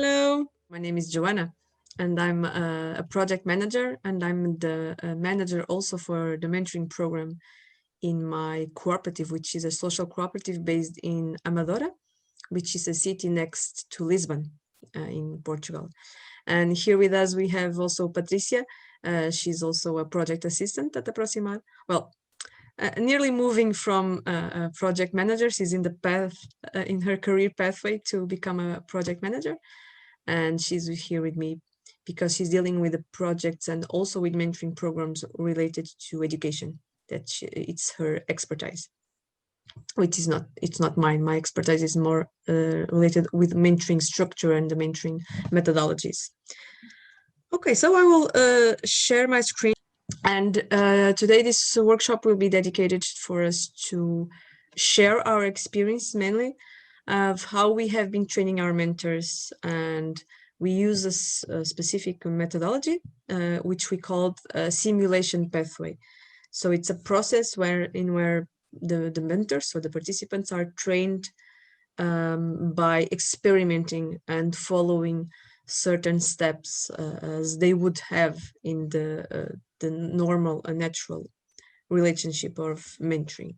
Hello, my name is Joana, and I'm a project manager, and I'm the manager also for the mentoring program in my cooperative, which is a social cooperative based in Amadora, which is a city next to Lisbon in Portugal. And here with us, we have also Patricia. She's also a project assistant at Aproximar. Well, nearly moving from a project manager. She's in the path, in her career pathway to become a project manager. And she's here with me because she's dealing with the projects and also with mentoring programs related to education. It's her expertise, which is not, it's not mine. My expertise is more related with mentoring structure and the mentoring methodologies. Okay, so I will share my screen. And today this workshop will be dedicated for us to share our experience mainly of how we have been training our mentors, and we use a specific methodology which we called a simulation pathway. So it's a process where the mentors or the participants are trained by experimenting and following certain steps as they would have in the normal and natural relationship of mentoring.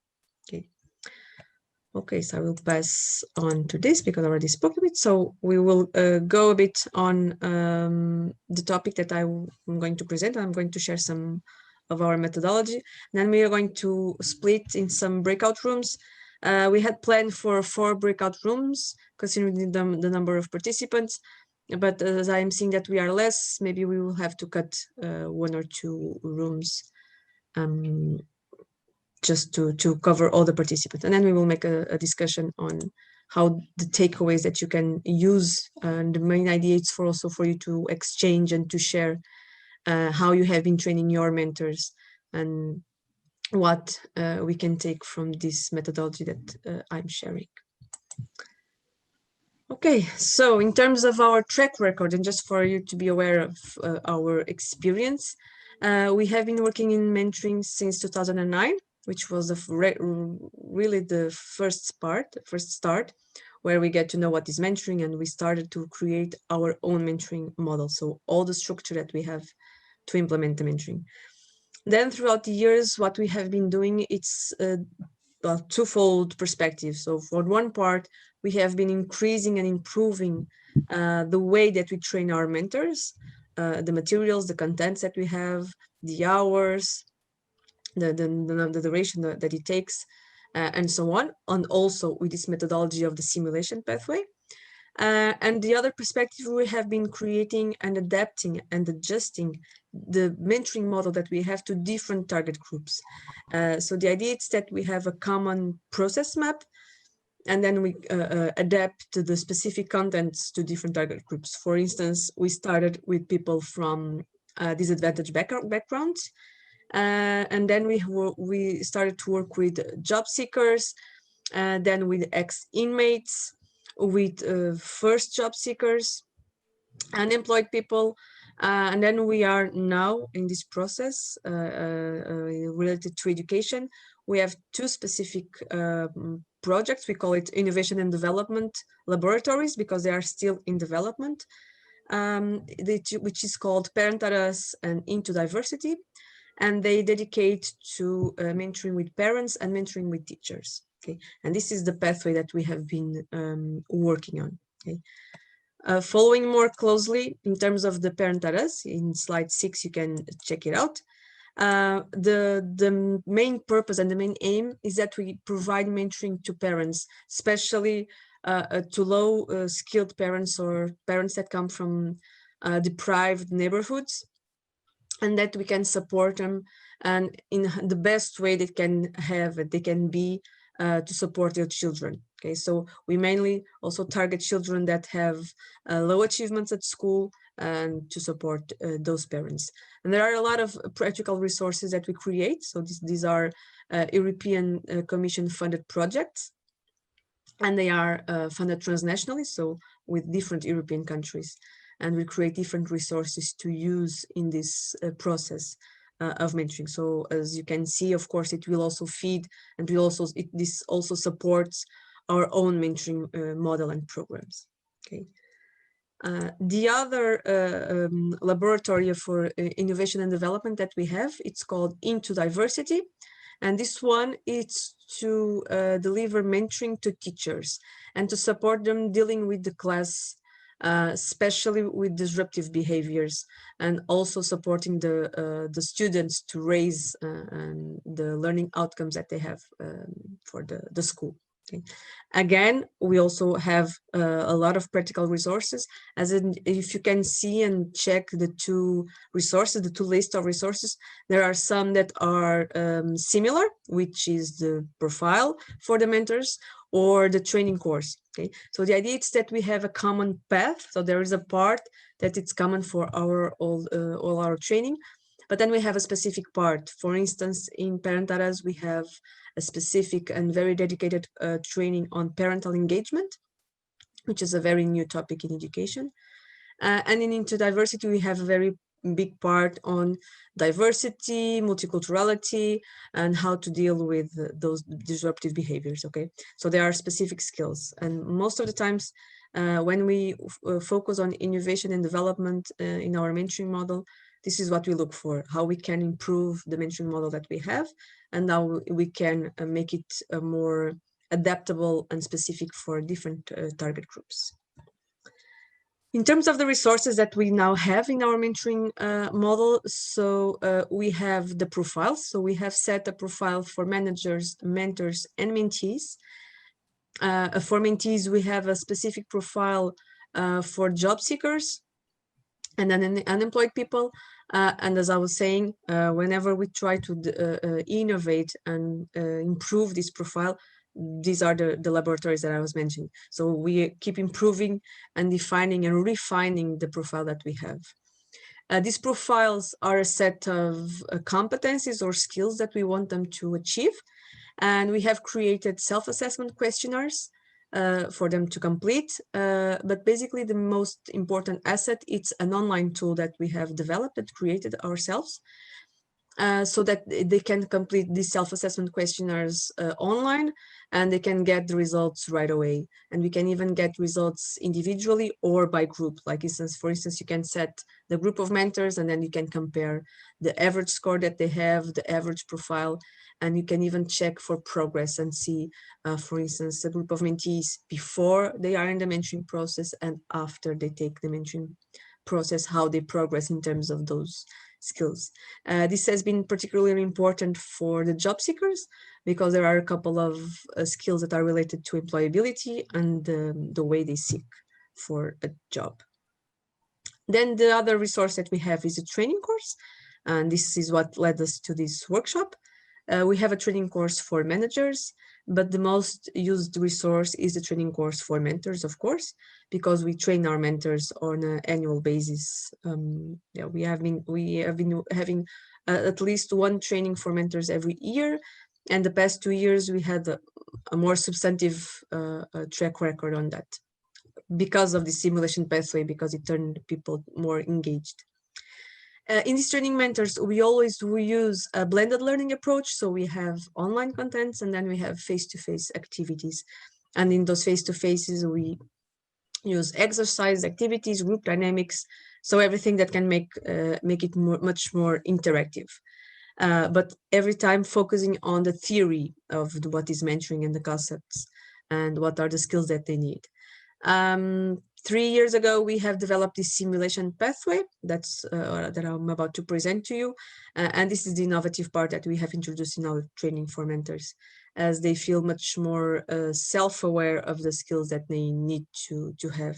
Okay, so I will pass on to this because I already spoke a bit. So we will go a bit on the topic that I'm going to present. I'm going to share some of our methodology. Then we are going to split in some breakout rooms. We had planned for 4 breakout rooms, considering the number of participants. But as I'm seeing that we are less, maybe we will have to cut 1 or 2 rooms just to cover all the participants. And then we will make a discussion on how the takeaways that you can use, and the main idea is also for you to exchange and to share how you have been training your mentors and what we can take from this methodology that I'm sharing. Okay, so in terms of our track record, and just for you to be aware of our experience, we have been working in mentoring since 2009, which was really the first start, where we get to know what is mentoring, and we started to create our own mentoring model. So all the structure that we have to implement the mentoring. Then throughout the years, what we have been doing, it's a twofold perspective. So for one part, we have been increasing and improving the way that we train our mentors, the materials, the contents that we have, the hours, the duration that it takes, and so on, and also with this methodology of the simulation pathway. And the other perspective, we have been creating and adapting and adjusting the mentoring model that we have to different target groups. So the idea is that we have a common process map, and then we adapt to the specific contents to different target groups. For instance, we started with people from disadvantaged backgrounds, and then we started to work with job seekers, then with ex-inmates, with first job seekers, unemployed people, and then we are now in this process related to education. We have 2 specific projects. We call it innovation and development laboratories because they are still in development, which is called Parent at Us and Into Diversity, and they dedicate to mentoring with parents and mentoring with teachers. Okay, and this is the pathway that we have been working on. Okay, following more closely in terms of the Parent at Us, in slide 6 you can check it out. The main purpose and the main aim is that we provide mentoring to parents, especially to low skilled parents or parents that come from deprived neighborhoods, and that we can support them and in the best way they can be to support their children. Okay, so we mainly also target children that have low achievements at school, and to support those parents. And there are a lot of practical resources that we create. So these are European Commission funded projects, and they are funded transnationally, so with different European countries. And we create different resources to use in this process of mentoring. So as you can see, of course, it will also feed, and this also supports our own mentoring model and programs. Okay. The other laboratory for innovation and development that we have, it's called Into Diversity. And this one is to deliver mentoring to teachers and to support them dealing with the class, especially with disruptive behaviors, and also supporting the students to raise the learning outcomes that they have for the school. Okay. Again, we also have a lot of practical resources, as in, if you can see and check the two resources, the two lists of resources, there are some that are similar, which is the profile for the mentors or the training course. Okay, so the idea is that we have a common path. So there is a part that it's common for all our training, but then we have a specific part. For instance, in Parentaras, we have a specific and very dedicated training on parental engagement, which is a very new topic in education. And in Into Diversity, we have a very big part on diversity, multiculturality, and how to deal with those disruptive behaviors. Okay, so there are specific skills, and most of the times when we focus on innovation and development in our mentoring model, this is what we look for: how we can improve the mentoring model that we have, and how we can make it more adaptable and specific for different target groups. In terms of the resources that we now have in our mentoring model, so we have the profiles. So we have set a profile for managers, mentors, and mentees. For mentees, we have a specific profile for job seekers and then unemployed people. And as I was saying, whenever we try to innovate and improve this profile, these are the laboratories that I was mentioning. So we keep improving and defining and refining the profile that we have. These profiles are a set of competencies or skills that we want them to achieve. And we have created self-assessment questionnaires for them to complete. But basically the most important asset, it's an online tool that we have developed and created ourselves. So that they can complete these self-assessment questionnaires online, and they can get the results right away. And we can even get results individually or by group. Like for instance, you can set the group of mentors, and then you can compare the average score that they have, the average profile, and you can even check for progress and see, for instance, a group of mentees before they are in the mentoring process and after they take the mentoring process, how they progress in terms of those skills. This has been particularly important for the job seekers because there are a couple of skills that are related to employability and the way they seek for a job. Then the other resource that we have is a training course, and this is what led us to this workshop. We have a training course for managers, but the most used resource is the training course for mentors, of course, because we train our mentors on an annual basis. Yeah, we have been having at least one training for mentors every year, and the past 2 years we had a more substantive track record on that because of the simulation pathway, because it turned people more engaged. In these training mentors, we use a blended learning approach. So we have online contents and then we have face-to-face activities. And in those face-to-faces, we use exercise activities, group dynamics, so everything that can make it much more interactive. But every time focusing on the theory of what is mentoring and the concepts and what are the skills that they need. 3 years ago, we have developed this simulation pathway that I'm about to present to you. And this is the innovative part that we have introduced in our training for mentors, as they feel much more self-aware of the skills that they need to have.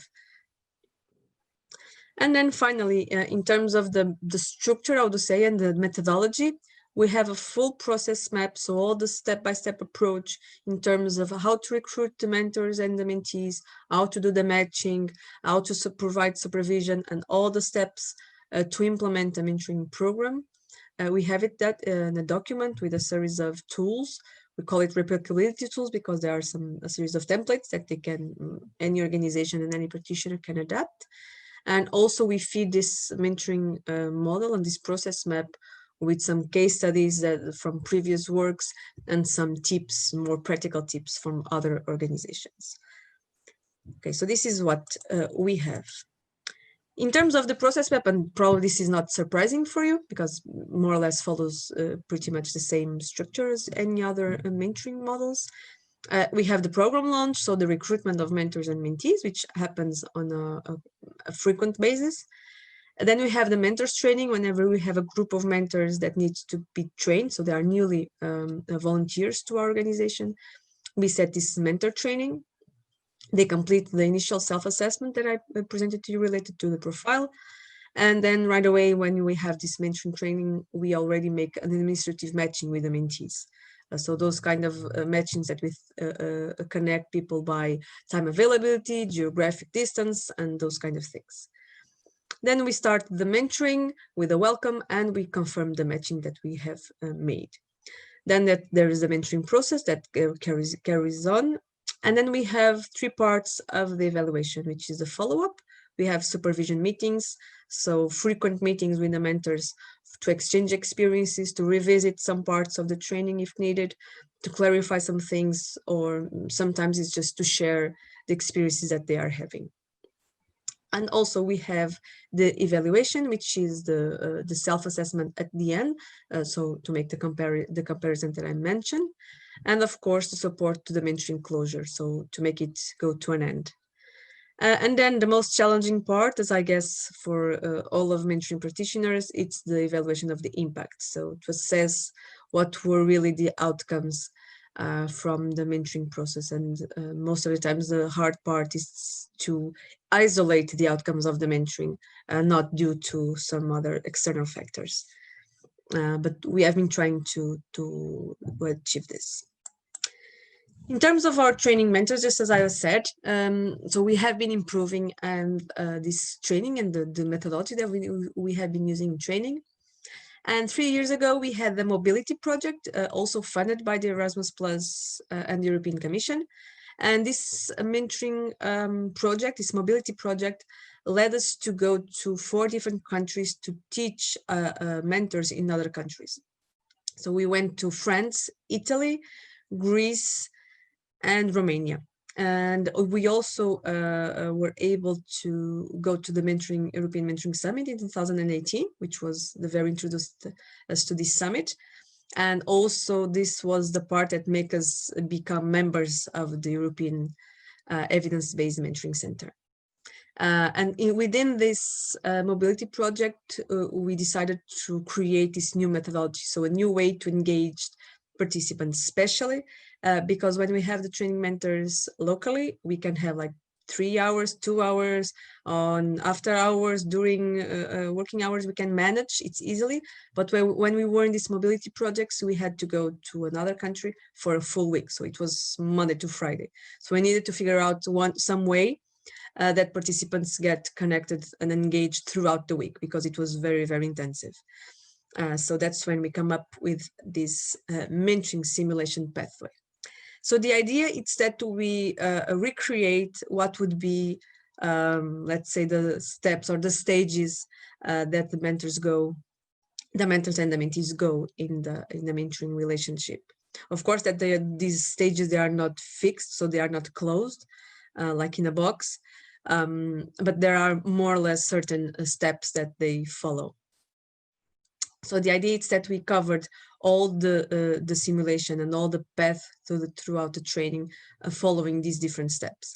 And then finally, in terms of the structure, I would say, and the methodology, we have a full process map, so all the step-by-step approach in terms of how to recruit the mentors and the mentees, how to do the matching, how to provide supervision, and all the steps to implement a mentoring program. We have it in a document with a series of tools. We call it replicability tools because there are a series of templates that any organization and any practitioner can adapt. And also we feed this mentoring model and this process map with some case studies from previous works and some tips, more practical tips from other organizations. Okay, so this is what we have. In terms of the process map, and probably this is not surprising for you because more or less follows pretty much the same structure as any other mentoring models. We have the program launch, so the recruitment of mentors and mentees, which happens on a frequent basis. And then we have the mentors training whenever we have a group of mentors that needs to be trained. So they are newly volunteers to our organization. We set this mentor training. They complete the initial self-assessment that I presented to you related to the profile. And then right away, when we have this mentoring training, we already make an administrative matching with the mentees. So those kind of matchings that we connect people by time availability, geographic distance, and those kind of things. Then we start the mentoring with a welcome and we confirm the matching that we have made. Then there is a mentoring process that carries on. And then we have 3 parts of the evaluation, which is the follow-up. We have supervision meetings, so frequent meetings with the mentors to exchange experiences, to revisit some parts of the training if needed, to clarify some things, or sometimes it's just to share the experiences that they are having. And also we have the evaluation, which is the self-assessment at the end, so to make the comparison that I mentioned, and of course the support to the mentoring closure, so to make it go to an end. And then the most challenging part, as I guess for all of mentoring practitioners, it's the evaluation of the impact. So to assess what were really the outcomes from the mentoring process. And most of the times the hard part is to isolate the outcomes of the mentoring, not due to some other external factors. But we have been trying to achieve this. In terms of our training mentors, just as I said, so we have been improving this training and the methodology that we have been using in training. And 3 years ago, we had the mobility project, also funded by the Erasmus Plus and the European Commission. And this mentoring project, this mobility project, led us to go to 4 different countries to teach mentors in other countries. So we went to France, Italy, Greece, and Romania. And we also were able to go to the European Mentoring Summit in 2018, which was the very introduced us to this summit. And also this was the part that made us become members of the European Evidence-Based Mentoring Center. And within this mobility project, we decided to create this new methodology, so a new way to engage participants, especially because when we have the training mentors locally, we can have like 3 hours, 2 hours on after hours, during working hours, we can manage it easily. But when we were in these mobility projects, we had to go to another country for a full week. So it was Monday to Friday. So we needed to figure out some way that participants get connected and engaged throughout the week, because it was very, very intensive. So that's when we come up with this mentoring simulation pathway. So the idea is that we recreate what would be, let's say, the steps or the stages that the mentors and the mentees go in the mentoring relationship. Of course, that these stages, they are not fixed, so they are not closed like in a box, but there are more or less certain steps that they follow. So the idea is that we covered all the simulation and all the path throughout the training following these different steps.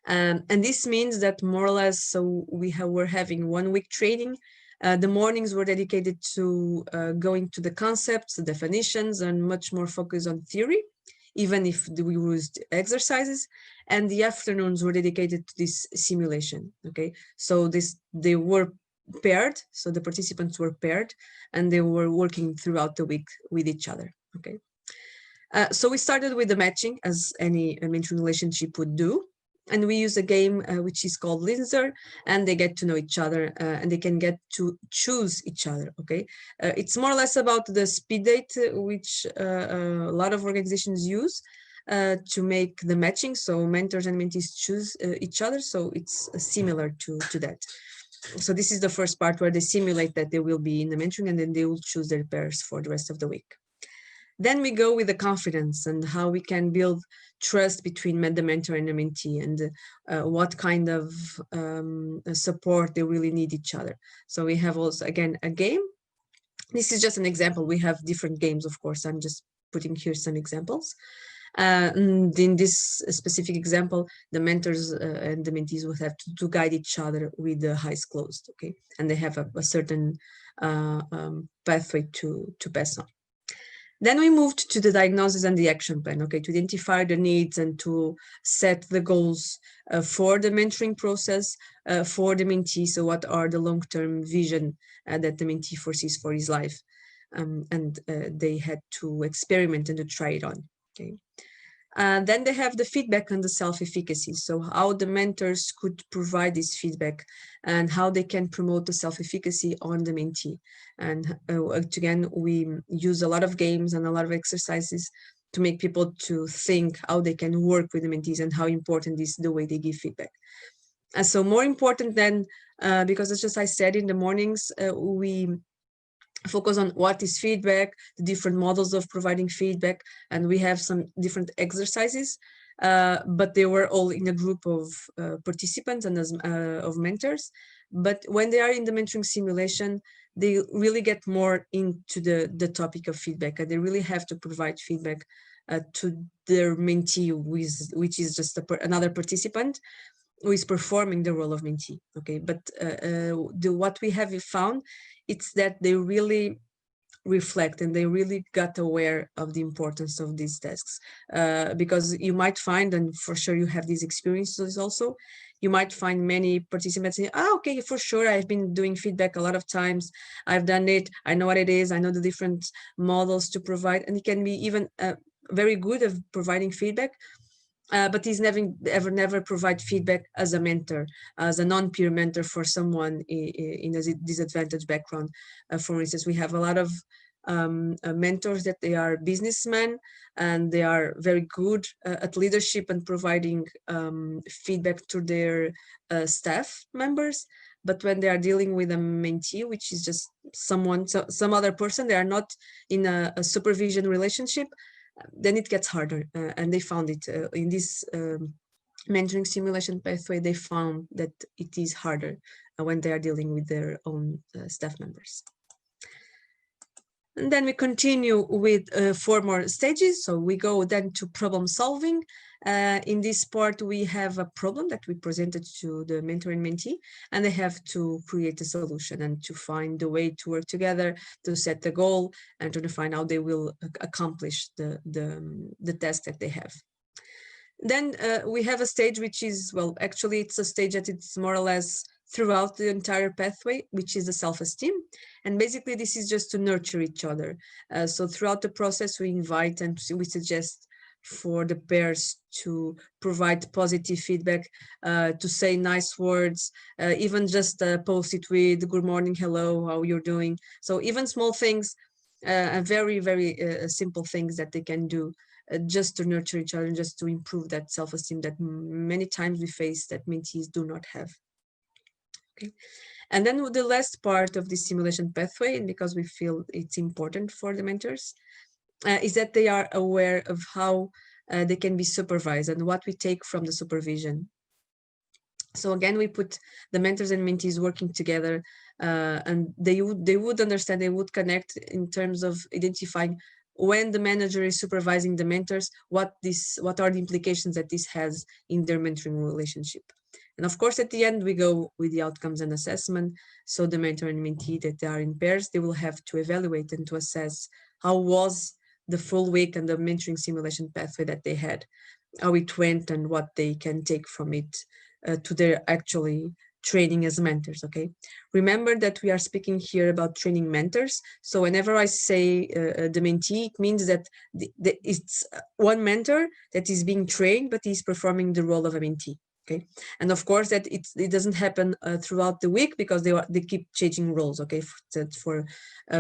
And this means that more or less, so we're having 1 week training. The mornings were dedicated to going to the concepts, the definitions, and much more focus on theory, even if we used exercises. And the afternoons were dedicated to this simulation. Okay, so they were paired, so the participants were paired and they were working throughout the week with each other. Okay, so we started with the matching, as any mentoring relationship would do, and we use a game which is called Linzer, and they get to know each other and they can get to choose each other. Okay, it's more or less about the speed date, which a lot of organizations use to make the matching, so mentors and mentees choose each other, so it's similar to that. So this is the first part where they simulate that they will be in the mentoring, and then they will choose their pairs for the rest of the week. Then we go with the confidence and how we can build trust between the mentor and the mentee, and what kind of support they really need each other. So we have also, again, a game. This is just an example. We have different games, of course. I'm just putting here some examples. And in this specific example, the mentors and the mentees will have to guide each other with the eyes closed, okay? And they have a certain pathway to pass on. Then we moved to the diagnosis and the action plan, okay, to identify the needs and to set the goals for the mentoring process for the mentee. So what are the long-term vision that the mentee foresees for his life? And they had to experiment and to try it on, okay. Then they have the feedback and the self-efficacy. So how the mentors could provide this feedback and how they can promote the self-efficacy on the mentee. And again, we use a lot of games and a lot of exercises to make people to think how they can work with the mentees and how important is the way they give feedback. And so more important than, because it's just I said in the mornings, we focus on what is feedback, the different models of providing feedback, and we have some different exercises, but they were all in a group of participants and of mentors. But when they are in the mentoring simulation, they really get more into the topic of feedback, and they really have to provide feedback to their mentee, which is just another participant who is performing the role of mentee. Okay, but what we have found, it's that they really reflect and they really got aware of the importance of these tasks, because you might find, and for sure you have these experiences also, you might find many participants saying, okay, for sure, I've been doing feedback a lot of times, I've done it, I know what it is, I know the different models to provide, and it can be even very good at providing feedback, but he's never provide feedback as a mentor, as a non-peer mentor for someone in a disadvantaged background. For instance, we have a lot of mentors that they are businessmen and they are very good at leadership and providing feedback to their staff members. But when they are dealing with a mentee, which is just some other person, they are not in a supervision relationship, then it gets harder. And they found it in this mentoring simulation pathway, they found that it is harder when they are dealing with their own staff members. And then we continue with 4 more stages. So we go then to problem solving. In this part, we have a problem that we presented to the mentor and mentee, and they have to create a solution and to find the way to work together, to set the goal, and to define how they will accomplish the task that they have. Then we have a stage which is, well, actually it's a stage that it's more or less throughout the entire pathway, which is the self-esteem. And basically this is just to nurture each other. So throughout the process, we invite and we suggest for the pairs to provide positive feedback, to say nice words, even just post it with good morning, hello, how you're doing. So even small things, very, very simple things that they can do just to nurture each other and just to improve that self-esteem that many times we face that mentees do not have. Okay. And then the last part of this simulation pathway, and because we feel it's important for the mentors, is that they are aware of how they can be supervised and what we take from the supervision. So again, we put the mentors and mentees working together, and they would understand, they would connect in terms of identifying when the manager is supervising the mentors, what are the implications that this has in their mentoring relationship. And of course, at the end, we go with the outcomes and assessment. So the mentor and mentee that they are in pairs, they will have to evaluate and to assess how was the full week and the mentoring simulation pathway that they had, how it went and what they can take from it to their actually training as mentors. Okay, remember that we are speaking here about training mentors. So whenever I say the mentee, it means that it's one mentor that is being trained, but he's performing the role of a mentee. Okay, and of course that it doesn't happen throughout the week because they keep changing roles. Okay, for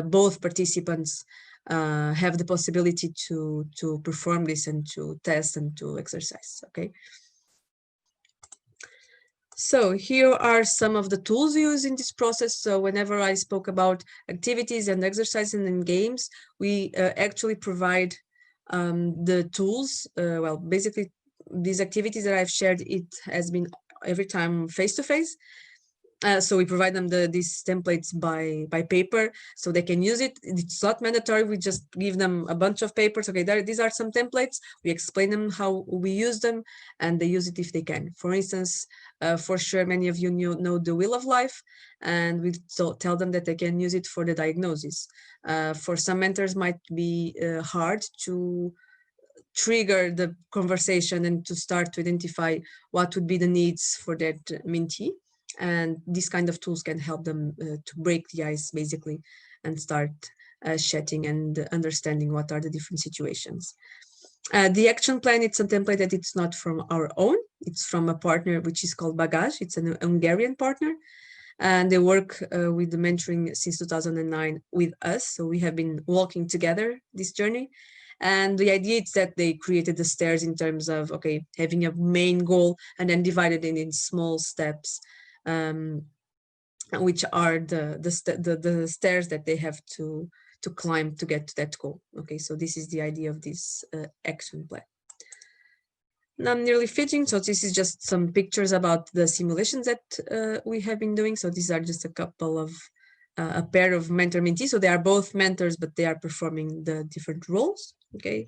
both participants have the possibility to perform this and to test and to exercise. Okay. So here are some of the tools used in this process. So whenever I spoke about activities and exercises and games, we actually provide the tools. Well, basically, these activities that I've shared, it has been every time face-to-face. So we provide them these templates by paper, so they can use it. It's not mandatory. We just give them a bunch of papers. Okay, these are some templates. We explain them how we use them, and they use it if they can. For instance, for sure, many of you know the Wheel of Life, and we tell them that they can use it for the diagnosis. For some mentors, might be hard to trigger the conversation and to start to identify what would be the needs for that mentee. And these kind of tools can help them to break the ice, basically, and start chatting and understanding what are the different situations. The action plan, it's a template that it's not from our own. It's from a partner, which is called Bagage. It's a Hungarian partner. And they work with the mentoring since 2009 with us. So we have been walking together this journey. And the idea is that they created the stairs in terms of, okay, having a main goal and then divided it in small steps, which are the stairs that they have to climb to get to that goal. Okay, so this is the idea of this action plan. Now I'm nearly finishing, so this is just some pictures about the simulations that we have been doing. So these are just a couple of a pair of mentor-mentee. So they are both mentors, but they are performing the different roles. Okay,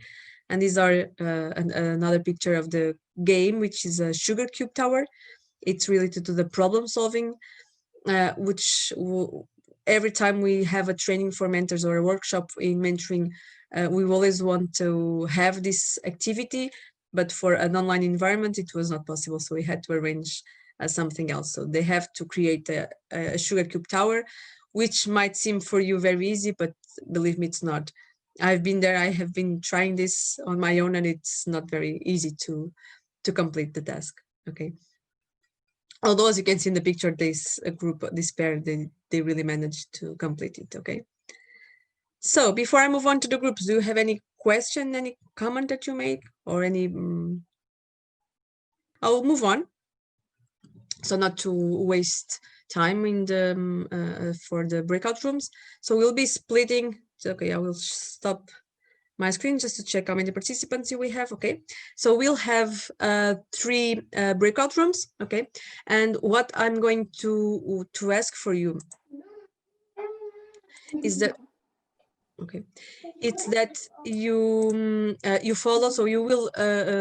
and these are another picture of the game, which is a sugar cube tower. It's related to the problem solving, which every time we have a training for mentors or a workshop in mentoring, we always want to have this activity, but for an online environment, it was not possible. So we had to arrange something else. So they have to create a sugar cube tower, which might seem for you very easy, but believe me, it's not. I've been there. I have been trying this on my own, and it's not very easy to complete the task. Okay. Although, as you can see in the picture, this group, this pair, they really managed to complete it. Okay. So before I move on to the groups, do you have any question, any comment that you make, or any? I'll move on, so not to waste time in the for the breakout rooms. So we'll be splitting. Okay, I will stop my screen just to check how many participants we have. Okay, so we'll have 3 breakout rooms. Okay, and what I'm going to ask for you is that, okay, it's that you you follow. So you will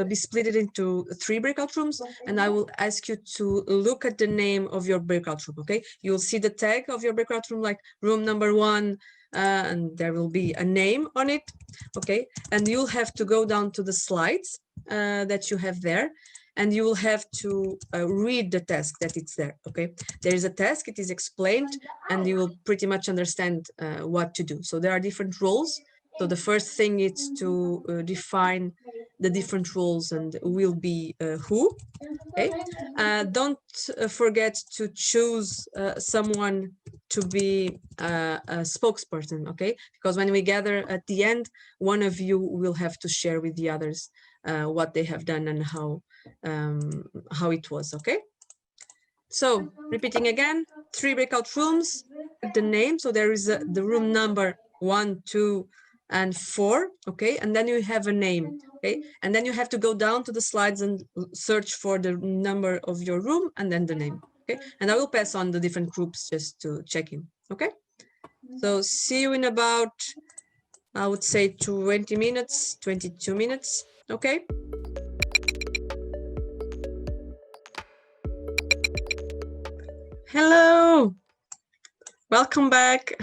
be split it into 3 breakout rooms, and I will ask you to look at the name of your breakout room. Okay, you'll see the tag of your breakout room, like room number 1, and there will be a name on it. Okay, and you'll have to go down to the slides that you have there, and you will have to read the task that it's there. Okay, there is a task, it is explained, and you will pretty much understand what to do. So there are different roles. So the first thing is to define the different roles and will be who. Okay, don't forget to choose someone to be a spokesperson. Okay, because when we gather at the end, one of you will have to share with the others what they have done and how it was. Okay, so repeating again, 3 breakout rooms, the name. So there is the room number 1, 2, and 4. Okay, and then you have a name. Okay, and then you have to go down to the slides and search for the number of your room and then the name. Okay, and I will pass on the different groups just to check in. Okay, so see you in about, I would say, 20 minutes, 22 minutes. Okay. Hello, welcome back.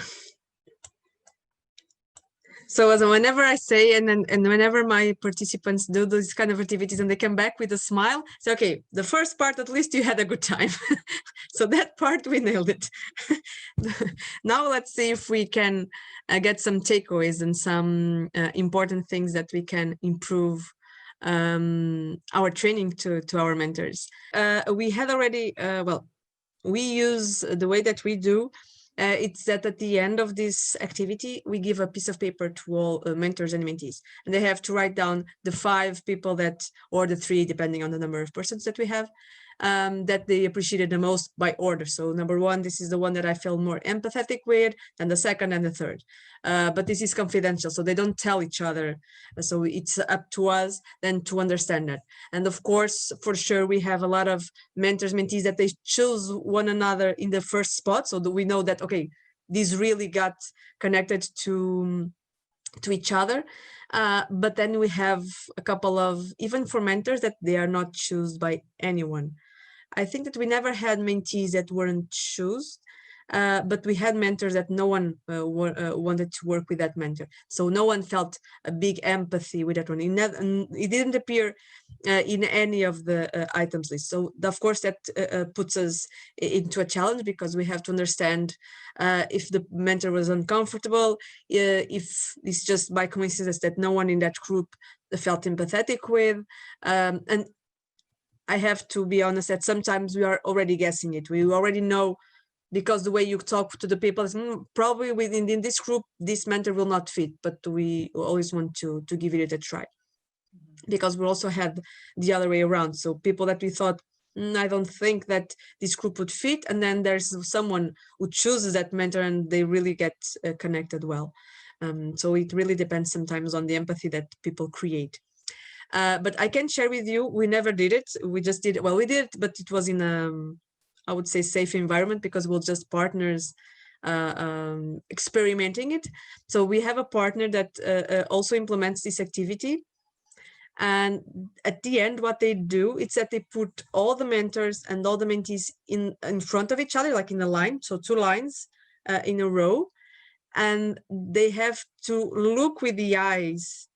So whenever I say, and whenever my participants do those kind of activities and they come back with a smile, it's okay, the first part, at least you had a good time. So that part, we nailed it. Now let's see if we can get some takeaways and some important things that we can improve our training to our mentors. We had already, well, we use the way that we do. It's that at the end of this activity, we give a piece of paper to all mentors and mentees, and they have to write down the 5 people that, or the 3, depending on the number of persons that we have, that they appreciated the most by order. So number one, this is the one that I feel more empathetic with, and the second and the third. But this is confidential, so they don't tell each other. So it's up to us then to understand that. And of course, for sure, we have a lot of mentors, mentees that they choose one another in the first spot, so that we know that, okay, these really got connected to each other. But then we have a couple of, even for mentors, that they are not chosen by anyone. I think that we never had mentees that weren't chosen, but we had mentors that no one wanted to work with that mentor. So no one felt a big empathy with that one. It didn't appear in any of the items list. So of course that puts us into a challenge, because we have to understand if the mentor was uncomfortable, if it's just by coincidence that no one in that group felt empathetic with. And I have to be honest that sometimes we are already guessing it. We already know, because the way you talk to the people is probably within this group, this mentor will not fit, but we always want to give it a try. Because we also had the other way around. So people that we thought, I don't think that this group would fit. And then there's someone who chooses that mentor and they really get connected well. So it really depends sometimes on the empathy that people create. But I can share with you, we never did it. We just did, well, we did it, but it was in I would say safe environment, because we're just partners experimenting it. So we have a partner that also implements this activity. And at the end, what they do is that they put all the mentors and all the mentees in front of each other, like in a line, so 2 lines in a row. And they have to look with the eyes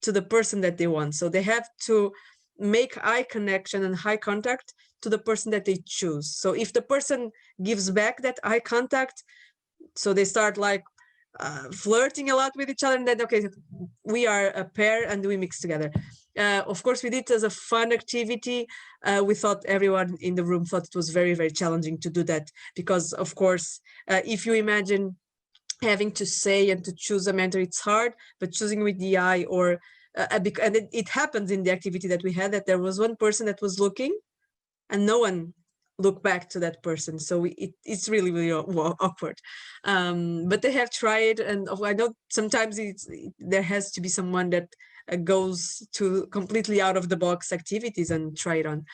to the person that they want. So they have to make eye connection and eye contact to the person that they choose. So if the person gives back that eye contact, so they start like flirting a lot with each other, and then, okay, we are a pair and we mix together. Of course, we did it as a fun activity. We thought, everyone in the room thought it was very, very challenging to do that, because of course, if you imagine having to say and to choose a mentor, it's hard, but choosing with the eye, or and it happens in the activity that we had, that there was one person that was looking and no one looked back to that person. So it's really, really awkward. But they have tried, and I know sometimes there has to be someone that goes to completely out of the box activities and try it on.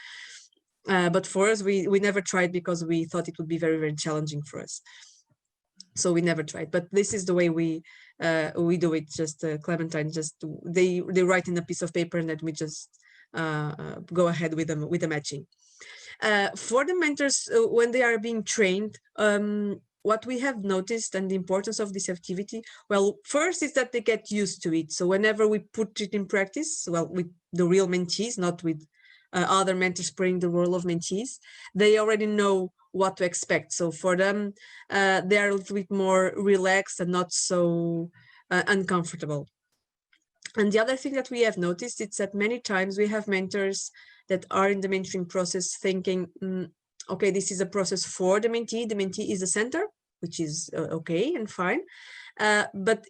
But for us, we never tried, because we thought it would be very, very challenging for us. So we never tried, but this is the way we do it. Just Clementine, just they write in a piece of paper, and then we just go ahead with them with the matching. For the mentors, when they are being trained, what we have noticed, and the importance of this activity, well, first is that they get used to it. So whenever we put it in practice, well, with the real mentees, not with other mentors playing the role of mentees, they already know what to expect. So for them, they are a little bit more relaxed and not so uncomfortable. And the other thing that we have noticed is that many times we have mentors that are in the mentoring process thinking, okay, this is a process for the mentee is the center, which is okay and fine. But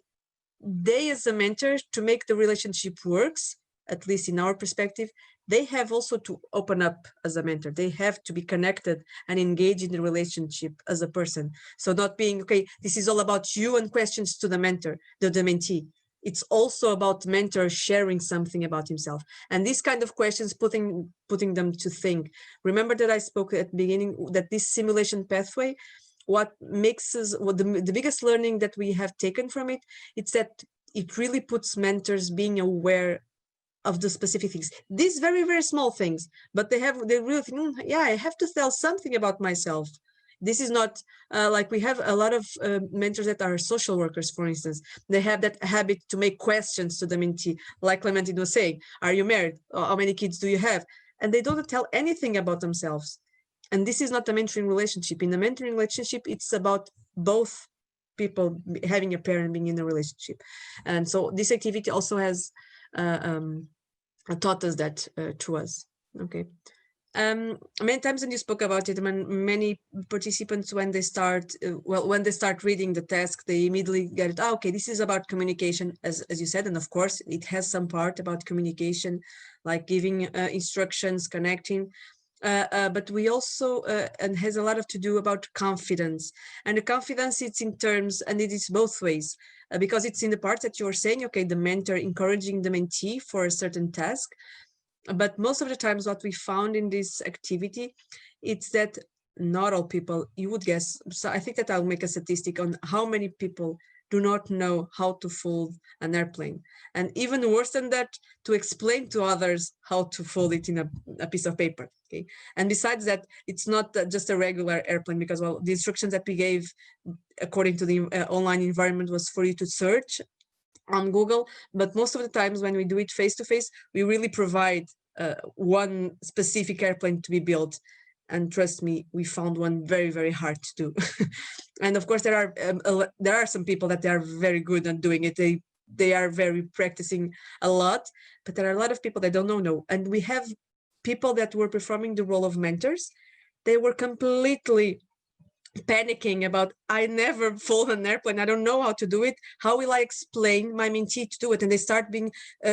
they, as a mentor, to make the relationship works, at least in our perspective, they have also to open up as a mentor. They have to be connected and engage in the relationship as a person. So not being, okay, this is all about you and questions to the mentor, the mentee. It's also about mentor sharing something about himself. And these kind of questions, putting them to think. Remember that I spoke at the beginning that this simulation pathway, what makes us, what the biggest learning that we have taken from it, it's that it really puts mentors being aware of the specific things, these very, very small things, but they really think, yeah, I have to tell something about myself. This is not like we have a lot of mentors that are social workers, for instance. They have that habit to make questions to the mentee, like Clementine was saying, are you married? How many kids do you have? And they don't tell anything about themselves. And this is not a mentoring relationship. In a mentoring relationship, it's about both people having a pair and being in a relationship. And so this activity also has taught us that to us. Okay. Many times when you spoke about it, many participants, when they start reading the task, they immediately get it. Okay, this is about communication, as you said, and of course it has some part about communication, like giving instructions, connecting. but we also and has a lot to do about confidence. And the confidence, it's in terms, and it is both ways, because it's in the part that you're saying, okay, the mentor encouraging the mentee for a certain task. But most of the times what we found in this activity, it's that not all people, you would guess, so I think that I'll make a statistic on how many people do not know how to fold an airplane. And even worse than that, to explain to others how to fold it in a piece of paper. Okay. And besides that, it's not just a regular airplane, because, well, the instructions that we gave according to the online environment was for you to search on Google, but most of the times when we do it face to face, we really provide one specific airplane to be built. And trust me, we found one very, very hard to do. And of course, there are some people that they are very good at doing it. They are very practicing a lot, but there are a lot of people that don't know. And we have people that were performing the role of mentors. They were completely panicking about, I never fold an airplane, I don't know how to do it, how will I explain my mentee to do it? And they start being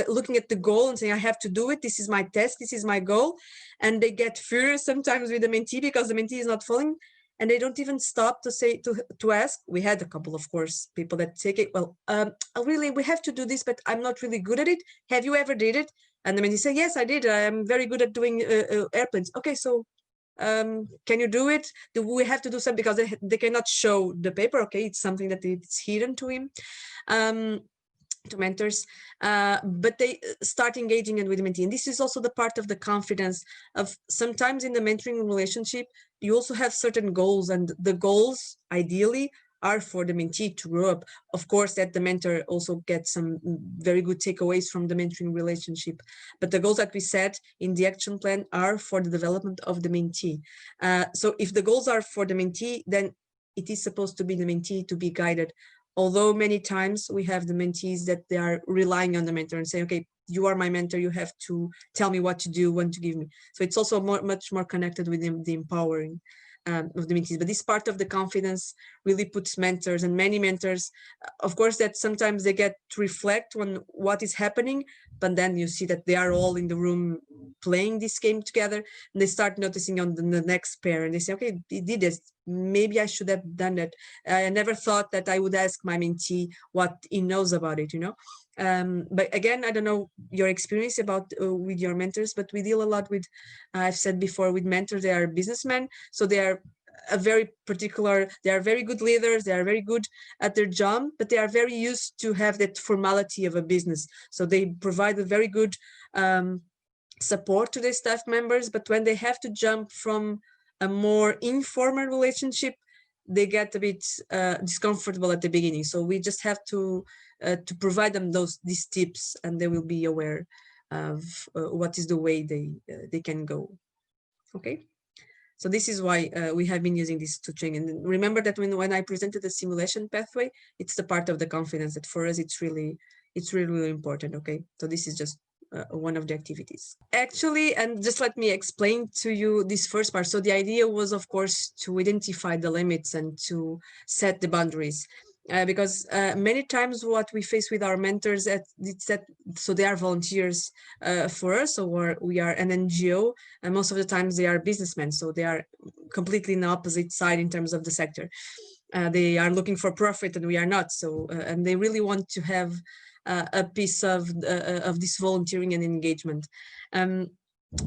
looking at the goal and saying, I have to do it, this is my test, this is my goal. And they get furious sometimes with the mentee because the mentee is not following, and they don't even stop to say, to ask. We had a couple, of course, people that take it, well, really, we have to do this, but I'm not really good at it, have you ever did it? And the mentee say, yes, I did, I'm very good at doing airplanes. Okay, so can you do it? Do we have to do something, because they cannot show the paper? Okay, it's something that it's hidden to him, to mentors, but they start engaging in with the mentee. And this is also the part of the confidence of, sometimes in the mentoring relationship, you also have certain goals, and the goals ideally are for the mentee to grow up. Of course, that the mentor also gets some very good takeaways from the mentoring relationship. But the goals that we set in the action plan are for the development of the mentee. So if the goals are for the mentee, then it is supposed to be the mentee to be guided. Although many times we have the mentees that they are relying on the mentor and say, okay, you are my mentor, you have to tell me what to do, when to give me. So it's also much more connected with the empowering of the mentees. But this part of the confidence really puts mentors, and many mentors, of course, that sometimes they get to reflect on what is happening, but then you see that they are all in the room playing this game together, and they start noticing on the next pair, and they say, okay, he did this, maybe I should have done that. I never thought that I would ask my mentee what he knows about it, you know. But again, I don't know your experience about with your mentors, but we deal a lot with, I've said before, with mentors. They are businessmen, so they are a very particular, they are very good leaders, they are very good at their job, but they are very used to have that formality of a business. So they provide a very good support to their staff members, but when they have to jump from a more informal relationship, they get a bit discomfortable at the beginning. So we just have to provide them these tips, and they will be aware of what is the way they can go. Okay. So this is why we have been using this to train. And remember that when I presented the simulation pathway, it's the part of the confidence that for us, it's really, really important. Okay. So this is just one of the activities. Actually, and just let me explain to you this first part. So the idea was, of course, to identify the limits and to set the boundaries. Because many times what we face with our mentors, so they are volunteers for us, or we are an NGO, and most of the times they are businessmen, so they are completely in the opposite side in terms of the sector. They are looking for profit, and we are not. So, and they really want to have a piece of this volunteering and engagement. And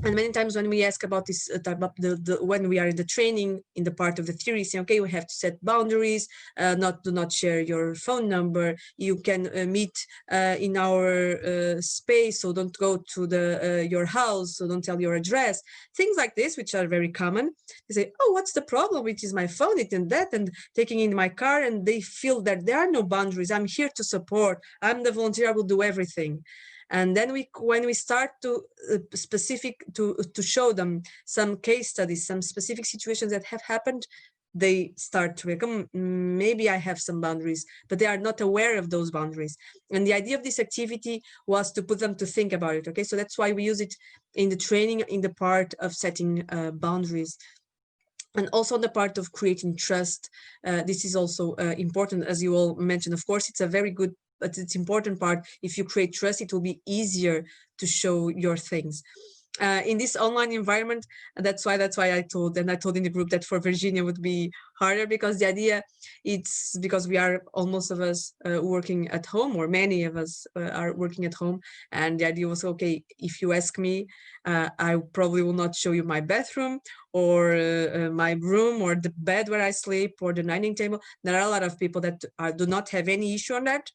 many times when we ask about this type of when we are in the training, in the part of the theory, say, okay, we have to set boundaries, do not share your phone number, you can meet in our space, so don't go to your house, so don't tell your address, things like this, which are very common. They say, oh, what's the problem, which is my phone, it and that, and taking in my car, and they feel that there are no boundaries. I'm here to support, I'm the volunteer, I will do everything. And then when we start to to show them some case studies, some specific situations that have happened, they start to become, maybe I have some boundaries, but they are not aware of those boundaries. And the idea of this activity was to put them to think about it. Okay, so that's why we use it in the training, in the part of setting boundaries. And also the part of creating trust. This is also important, as you all mentioned. Of course, it's a very good, but it's important part. If you create trust, it will be easier to show your things. in this online environment. That's why I told in the group that for Virginia would be harder, because the idea, it's because we are almost of us working at home, or many of us are working at home, and the idea was, okay, if you ask me, I probably will not show you my bathroom or my room or the bed where I sleep or the dining table. There are a lot of people that do not have any issue on that,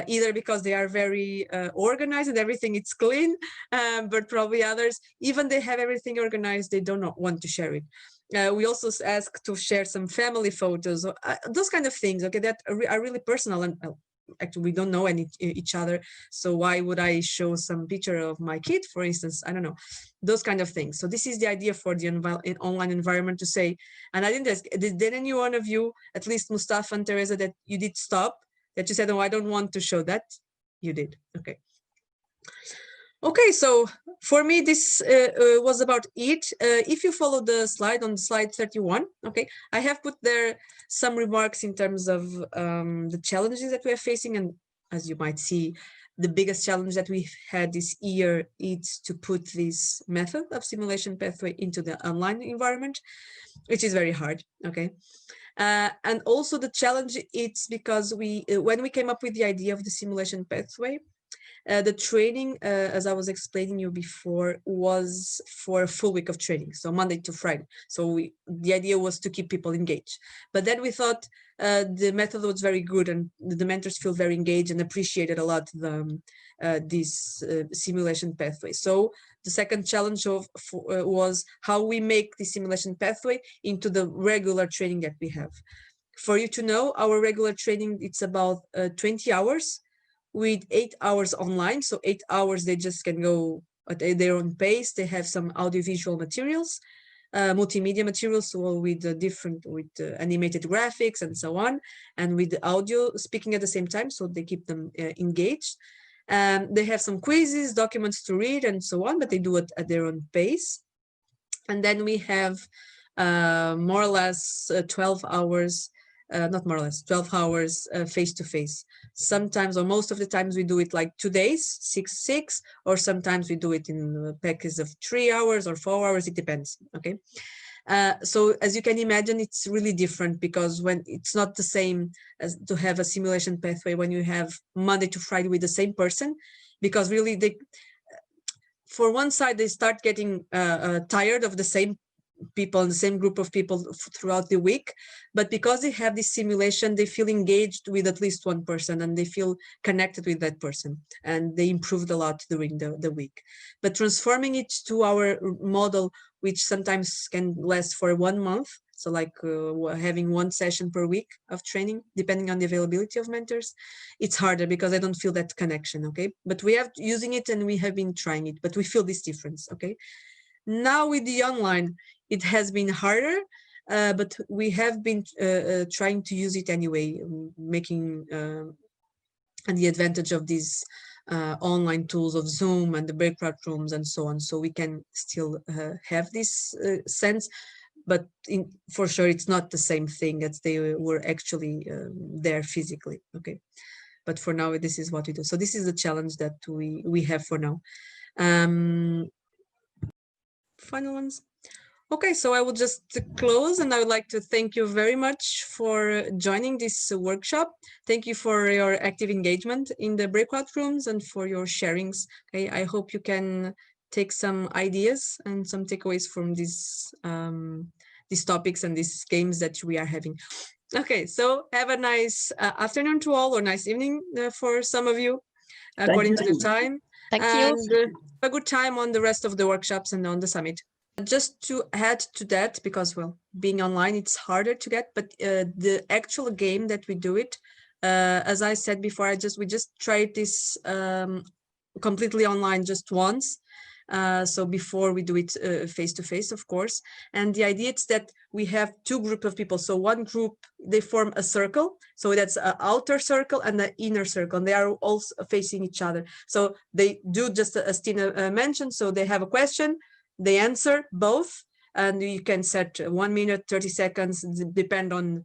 either because they are very organized and everything is clean, but probably others, even they have everything organized, they do not want to share it. We also ask to share some family photos, those kind of things, okay, that are really personal, and actually we don't know each other, so why would I show some picture of my kid, for instance? I don't know, those kind of things. So this is the idea for the online environment, to say, and I think did any one of you, at least Mustafa and Teresa, that you did stop, that you said, oh, I don't want to show that? You did. Okay. Okay, so for me, this was about it. If you follow the slide on slide 31, okay, I have put there some remarks in terms of the challenges that we are facing. And as you might see, the biggest challenge that we've had this year is to put this method of simulation pathway into the online environment, which is very hard, okay? And also the challenge, it's because when we came up with the idea of the simulation pathway, the training, as I was explaining you before, was for a full week of training, so Monday to Friday. So the idea was to keep people engaged. But then we thought the method was very good, and the mentors feel very engaged and appreciated a lot this simulation pathway. So the second challenge was how we make the simulation pathway into the regular training that we have. For you to know, our regular training, it's about 20 hours with 8 hours online. So 8 hours, they just can go at their own pace. They have some audiovisual materials, multimedia materials, so with animated graphics and so on, and with the audio speaking at the same time, so they keep them engaged. They have some quizzes, documents to read, and so on, but they do it at their own pace. And then we have more or less 12 hours, not more or less, 12 hours face-to-face. Sometimes, or most of the times, we do it like 2 days, 6, or sometimes we do it in packages of 3 hours or 4 hours, it depends, okay? So as you can imagine, it's really different, because when it's not the same as to have a simulation pathway when you have Monday to Friday with the same person, because really for one side, they start getting tired of the same people, the same group of people throughout the week, but because they have this simulation, they feel engaged with at least one person, and they feel connected with that person, and they improved a lot during the week. But transforming it to our model, which sometimes can last for 1 month, so like having 1 session per week of training, depending on the availability of mentors, it's harder, because I don't feel that connection, okay? But we have using it, and we have been trying it, but we feel this difference, okay? Now with the online, it has been harder, but we have been trying to use it anyway, making the advantage of these online tools of Zoom and the breakout rooms and so on, so we can still have this sense, but for sure it's not the same thing as they were actually there physically, okay? But for now, this is what we do. So this is the challenge that we have for now. Final ones. Okay, so I will just close, and I would like to thank you very much for joining this workshop. Thank you for your active engagement in the breakout rooms and for your sharings. Okay, I hope you can take some ideas and some takeaways from these topics and these games that we are having. Okay, so have a nice afternoon to all, or nice evening for some of you, according to the time. Thank you. And a good time on the rest of the workshops and on the summit. Just to add to that, because, well, being online, it's harder to get, but the actual game that we do it, as I said before, we just tried this completely online just once. So before we do it face-to-face, of course. And the idea is that we have 2 groups of people. So one group, they form a circle. So that's an outer circle and an inner circle. And they are all facing each other. So they do just as Tina mentioned. So they have a question, they answer both, and you can set 1 minute, 30 seconds, depend on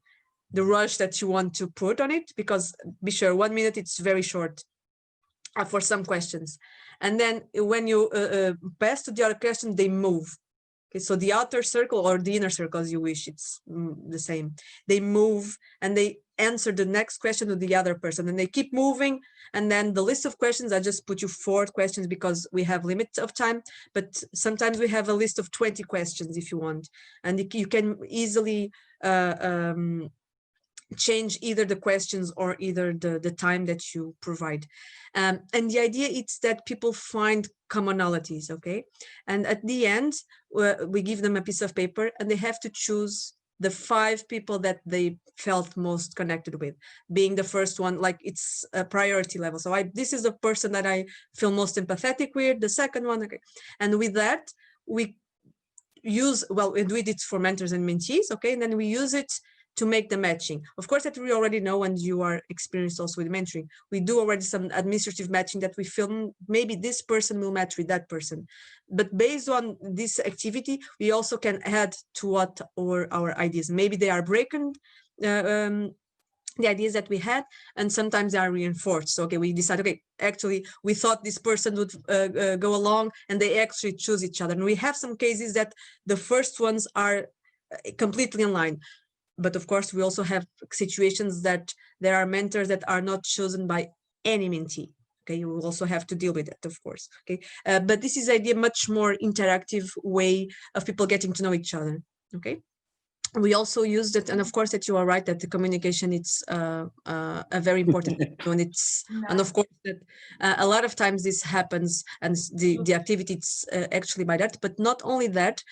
the rush that you want to put on it, because be sure 1 minute, it's very short for some questions. And then when you pass to the other question, they move. Okay, so the outer circle or the inner circle, as you wish, it's the same. They move and they answer the next question to the other person, and they keep moving. And then the list of questions, I just put you 4 questions because we have limits of time, but sometimes we have a list of 20 questions if you want. And you can easily change either the questions or either the time that you provide. And the idea is that people find commonalities, okay? And at the end, we give them a piece of paper and they have to choose the 5 people that they felt most connected with, being the first one, like it's a priority level. So this is the person that I feel most empathetic with, the second one, okay? And with that, we use, well, we do it for mentors and mentees, okay? And then we use it to make the matching. Of course, that we already know, and you are experienced also with mentoring. We do already some administrative matching that we feel maybe this person will match with that person. But based on this activity, we also can add to what our ideas. Maybe they are broken, the ideas that we had, and sometimes they are reinforced. So, okay, we decide, okay, actually, we thought this person would go along, and they actually choose each other. And we have some cases that the first ones are completely in line. But of course, we also have situations that there are mentors that are not chosen by any mentee. Okay, you will also have to deal with that, of course. Okay, but this is a much more interactive way of people getting to know each other. Okay. We also used it, and of course that you are right that the communication it's a very important and it's and of course that a lot of times this happens, and the activity it's actually by that. But not only that,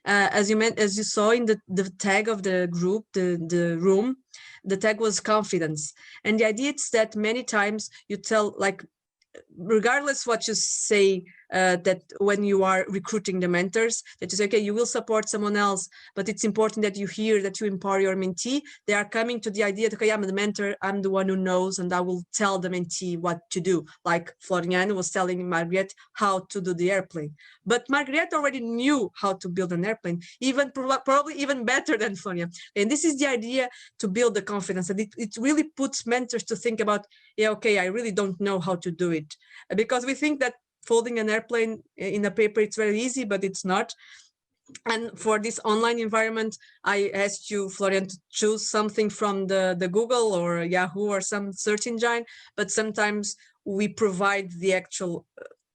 as you saw in the tag of the group, the room, the tag was confidence, and the idea is that many times you tell, like, regardless what you say, that when you are recruiting the mentors, that you say, okay, you will support someone else, but it's important that you hear that you empower your mentee. They are coming to the idea that, okay, I'm the mentor, I'm the one who knows, and I will tell the mentee what to do. Like Florian was telling Margaret how to do the airplane, but Margaret already knew how to build an airplane, even probably even better than Florian. And this is the idea, to build the confidence, and it really puts mentors to think about, yeah, okay, I really don't know how to do it, because we think that folding an airplane in a paper, it's very easy, but it's not. And for this online environment, I asked you, Florian, to choose something from the Google or Yahoo or some search engine, but sometimes we provide the actual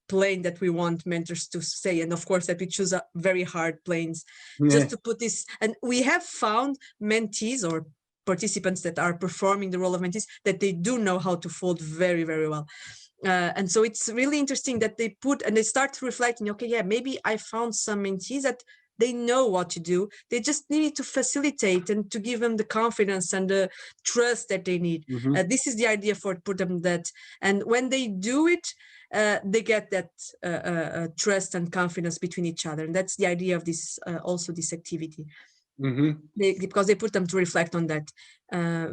plane that we want mentors to say, and of course that we choose very hard planes, just to put this. And we have found mentees or participants that are performing the role of mentees that they do know how to fold very, very well. And so it's really interesting that they put, and they start reflecting, okay, yeah, maybe I found some mentees that they know what to do. They just need to facilitate and to give them the confidence and the trust that they need. This is the idea for them, that, and when they do it, they get that trust and confidence between each other. And that's the idea of this, also this activity. Because they put them to reflect on that.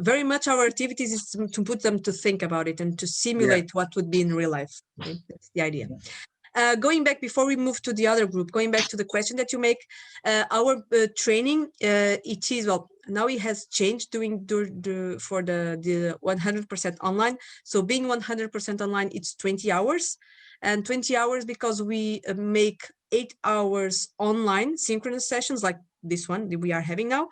Very much our activities is to put them to think about it and to simulate what would be in real life. Okay? That's the idea. Going back, before we move to the other group, going back to the question that you make, our training, it is, well, now it has changed for the 100% online. So being 100% online, it's 20 hours. And 20 hours because we make 8 hours online synchronous sessions like this one that we are having now,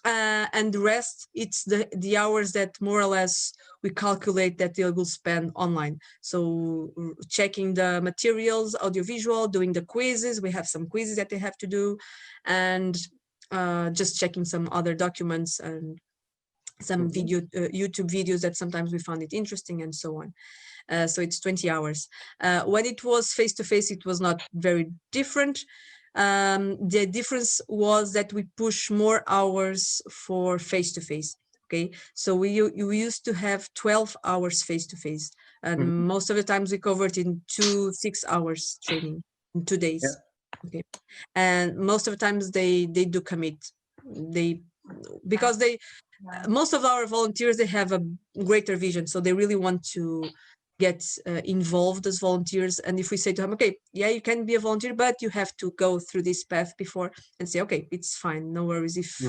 and the rest, it's the hours that more or less we calculate that they will spend online. So checking the materials, audiovisual, doing the quizzes, we have some quizzes that they have to do, and just checking some other documents and some YouTube videos that sometimes we found it interesting, and so on. So it's 20 hours. When it was face-to-face, it was not very different. The difference was that we push more hours for face-to-face. Okay, so we used to have 12 hours face-to-face, and most of the times we covered in 6 hours training in 2 days. Okay, and most of the times they do commit. Because most of our volunteers, they have a greater vision, so they really want to get involved as volunteers. And if we say to them, okay, yeah, you can be a volunteer, but you have to go through this path before, and say, okay, it's fine, no worries. If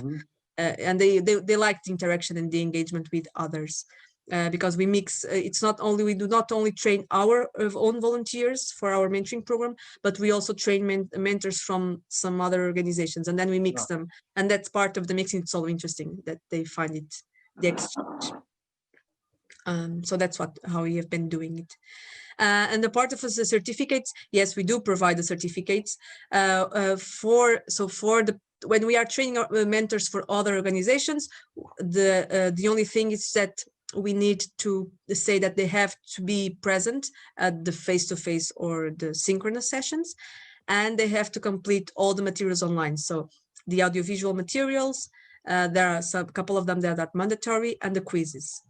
and they like the interaction and the engagement with others. because we mix, it's not only, we do not only train our own volunteers for our mentoring program, but we also train mentors from some other organizations, and then we mix them. And that's part of the mixing. It's so interesting that they find it, the exchange. So that's how we have been doing it. And the part of the certificates, yes, we do provide the certificates when we are training our mentors for other organizations. The only thing is that we need to say that they have to be present at the face-to-face or the synchronous sessions, and they have to complete all the materials online. So the audiovisual materials, there are a couple of them that are mandatory, and the quizzes.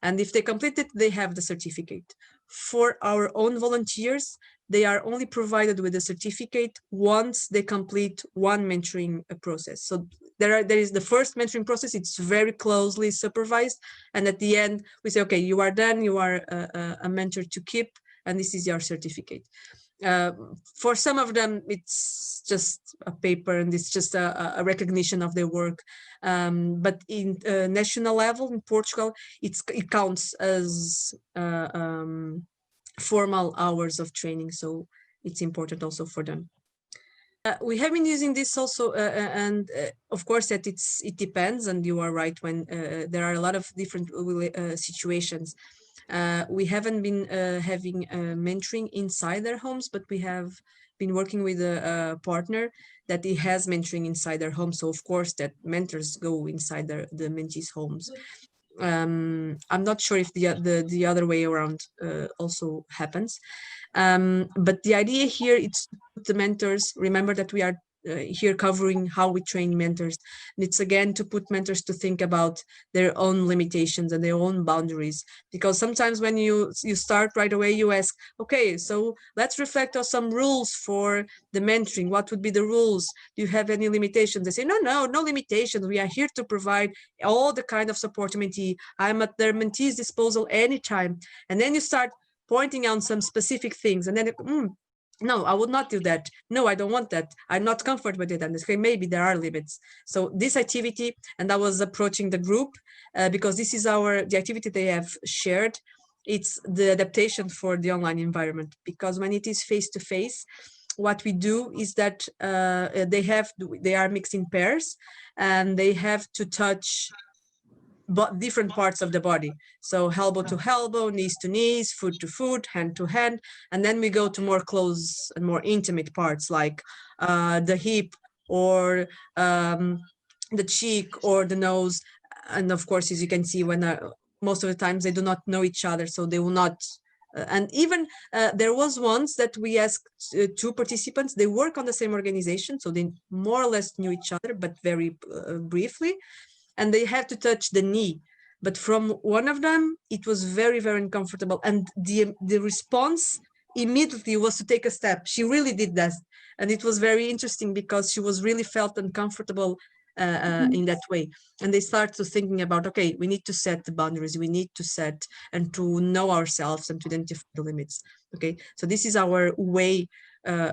And if they complete it, they have the certificate. For our own volunteers, they are only provided with a certificate once they complete one mentoring process. So there is the first mentoring process. It's very closely supervised. And at the end, we say, okay, you are done. You are a mentor to keep, and this is your certificate. For some of them, it's just a paper, and it's just a recognition of their work. But in national level in Portugal, it counts as formal hours of training. So it's important also for them. We have been using this also, and of course that it depends, and you are right, when there are a lot of different situations. We haven't been having mentoring inside their homes, but we have been working with a partner that he has mentoring inside their home. So of course that mentors go inside the mentees' homes. I'm not sure if the other way around also happens. But the idea here is to put the mentors, remember that we are here covering how we train mentors. And it's again to put mentors to think about their own limitations and their own boundaries. Because sometimes when you start right away, you ask, okay, so let's reflect on some rules for the mentoring. What would be the rules? Do you have any limitations? They say, no limitations. We are here to provide all the kind of support to mentee. I'm at their mentee's disposal anytime. And then you start pointing out some specific things, and then no, I would not do that. No, I don't want that. I'm not comfortable with it. And they say, maybe there are limits. So this activity, and I was approaching the group because this is the activity they have shared. It's the adaptation for the online environment, because when it is face-to-face, what we do is that they are mixed in pairs, and they have to touch different parts of the body. So elbow to elbow, knees to knees, foot to foot, hand to hand. And then we go to more close and more intimate parts, like the hip or the cheek or the nose. And of course, as you can see, when most of the times they do not know each other, so they will not. And even there was once that we asked two participants, they work on the same organization, so they more or less knew each other, but very briefly. And they had to touch the knee, but from one of them it was very, very uncomfortable, and the response immediately was to take a step. She really did that, and it was very interesting because she was really felt uncomfortable in that way. And they start to thinking about, okay, we need to set the boundaries, we need to set and to know ourselves and to identify the limits. Okay, so this is our way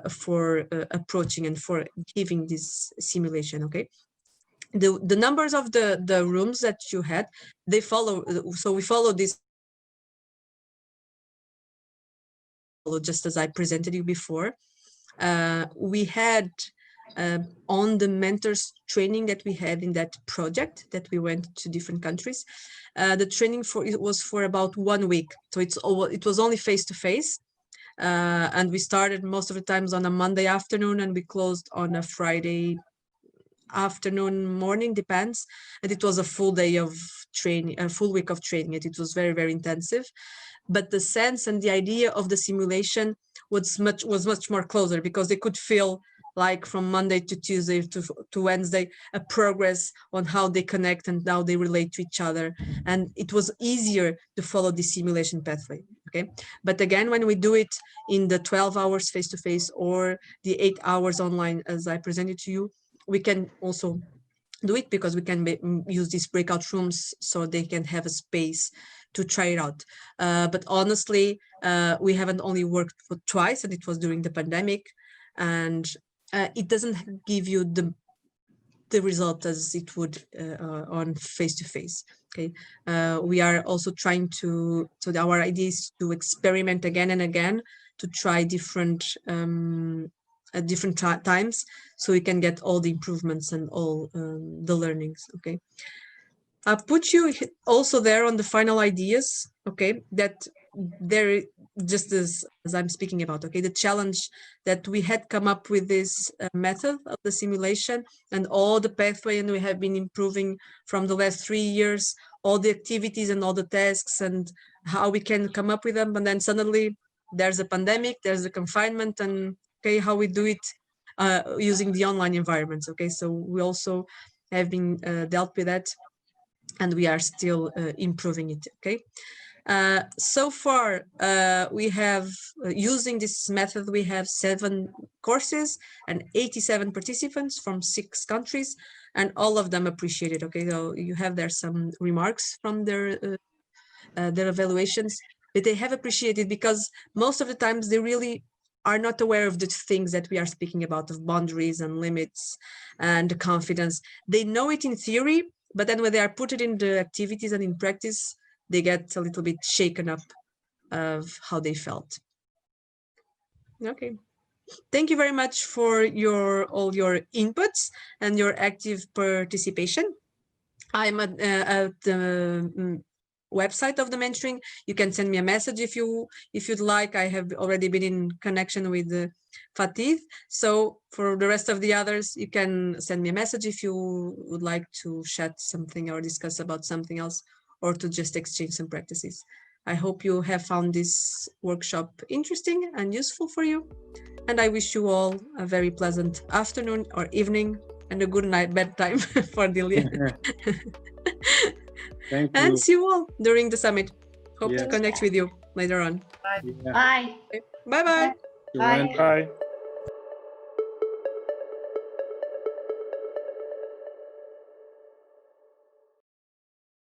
for approaching and for giving this simulation. Okay, the numbers of the rooms that you had, they follow. So we follow this just as I presented you before. We had on the mentors training that we had in that project that we went to different countries, the training was for about 1 week. So it was only face-to-face. And we started most of the times on a Monday afternoon, and we closed on a Friday afternoon, morning, depends. And it was a full day of training, a full week of training. It was very, very intensive. But the sense and the idea of the simulation was much more closer, because they could feel like from Monday to Tuesday to Wednesday, a progress on how they connect and how they relate to each other. And it was easier to follow the simulation pathway. Okay. But again, when we do it in the 12 hours face-to-face or the 8 hours online, as I presented to you, we can also do it because we can use these breakout rooms so they can have a space to try it out. But honestly, we haven't only worked for twice, and it was during the pandemic, and it doesn't give you the result as it would on face-to-face. Okay, we are also trying to, so our idea is to experiment again and again to try different at different times, so we can get all the improvements and all the learnings. Okay, I put you also there on the final ideas. Okay, that there, just as I'm speaking about. Okay, the challenge that we had come up with this method of the simulation and all the pathway, and we have been improving from the last 3 years, all the activities and all the tasks and how we can come up with them. And then suddenly there's a pandemic, there's a confinement, and okay, how we do it using the online environments. Okay, so we also have been dealt with that, and we are still improving it. Okay, so far we have using this method, we have 7 courses and 87 participants from 6 countries, and all of them appreciate it. Okay, so you have there some remarks from their evaluations, but they have appreciated because most of the times they really are not aware of the things that we are speaking about, of boundaries and limits and confidence. They know it in theory, but then when they are put it in the activities and in practice, they get a little bit shaken up of how they felt. Okay. Thank you very much for all your inputs and your active participation. I'm at the website of the mentoring. You can send me a message if you'd like. I have already been in connection with Fatih. So for the rest of the others, you can send me a message if you would like to chat something or discuss about something else, or to just exchange some practices. I hope you have found this workshop interesting and useful for you. And I wish you all a very pleasant afternoon or evening and a good night bedtime for Delia. Thank you. And see you all during the summit. Hope to connect with you later on. Bye. Yeah. Bye. Bye-bye. Bye. Bye.